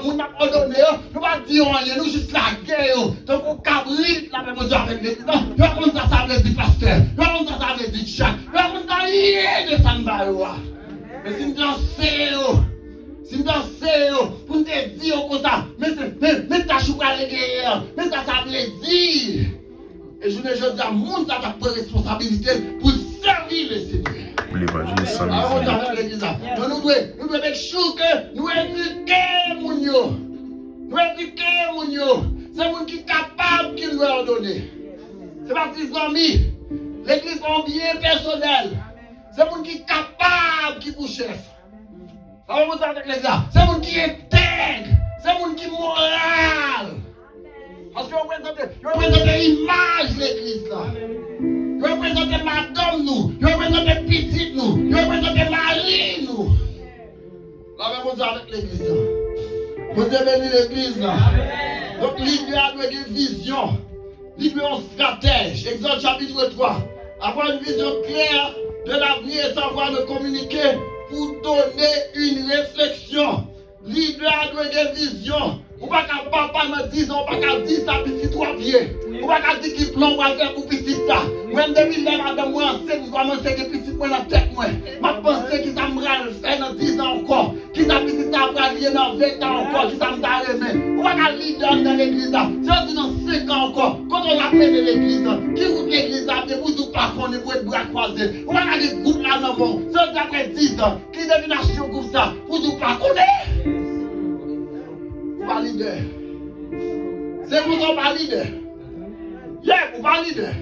nous n'a pas ordonné, nous pas dire rien, nous juste la guerre. Donc on cabrit la même chose avec l'église. Nous avons ça veut dire pasteur, nous avons ça veut dire chat, nous avons ça rien de Sambaroua. Mais si nous dansons, si nous dansons, pour nous dire comme ça, mais ta chou à l'église, mais ça veut dire. Et je ne dis à monde ça a pris responsabilité pour servir le Seigneur. L'évangile sans nous devons make sure que nous éduquons mon yo. Nous éduquons mon yo. C'est moun qui est capable qui nous ordonner. C'est pas des amis. L'église est bien personnel. C'est moun qui est capable qui pour chef. C'est moun qui est intègre. C'est moun qui est moral. Parce que vous représentez l'image de l'église là. Vous représentez madame nous. Vous représentez petite nous. Vous représentez mari nous. La même chose avec l'église. Vous avez béni l'église. Donc l'idée a une vision. L'idée a un stratège. Exode chapitre 3. Avoir une vision claire de l'avenir et savoir le communiquer pour donner une réflexion. L'idée a une vision. On va pas papa dans 10 ans, on va pas dire ça petit 3 pieds. On va pas dire qui plan on va faire pour petit ça. Moi depuis là madame moi enseigne, je dois m'enseigner petit moi dans tête moi. M'a pensé qui ça me faire dans 10 ans encore. Qui ça petit ça va lier dans 20 ans encore, qui ça me t'a remet. On va pas leader dans l'église là. Si on dit dans 5 ans encore, quand on appelle l'église, qui route l'église là, de vous pas connaître pour être bras croisés. On va pas des groupes là non bon. Si on dit après 10 ans, qui devination comme ça, pour vous pas connaître. Pas leader. C'est vous qui pas leader. Yeah, vous pas leader.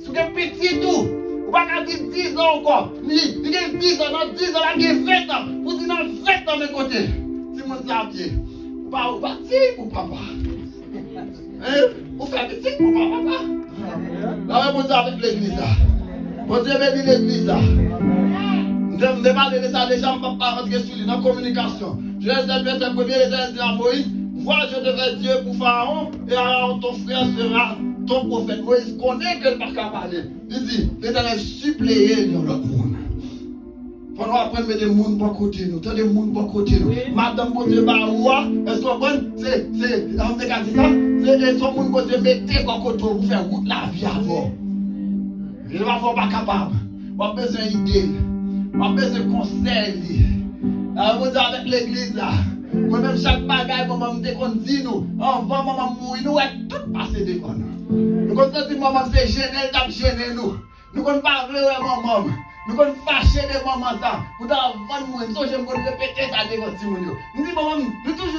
Si vous êtes petit tout, vous pas dire 10 ans encore. Vous avez 10 ans, dans 10 ans, vous avez 20 ans. Vous dites dans 20 ans de côté. Si vous êtes à pied, vous pas petit pour papa. Vous faites petit pour papa. Là, vous êtes avec l'église. Vous Dieu bénit l'église. Je vais parler de ça déjà, je ne vais pas rentrer sur lui dans la communication. Je laisse le verset premier, l'Éternel dit à Moïse, vois, je te fais Dieu pour Pharaon, et alors ton frère sera ton prophète. Moïse connaît que le pas qu'à parler. Il dit, l'Éternel suppléer dans l'autre monde. Il faut nous apprendre à mettre des gens pour côté nous, des gens pour côté nous. Madame Dieu Baroua, est-ce qu'on comprend? C'est, on dit ça, c'est son monde pour Dieu mettre pour côté pour faire route la vie avant. Il ne va pas capable. On a besoin d'idées. On a besoin de conseils. Vous avec l'église là. Moi-même, chaque bagaille, maman me dit nous. Avant, maman mourir, nous est tout passé de nous. Nous comptons si maman c'est gêné, elle gêné nous. Nous comptons pas vraiment maman. Nous comptons fâcher de maman ça. Pour avant de mourir, nous sommes répéter ça devant nous. Nous disons, maman, nous toujours.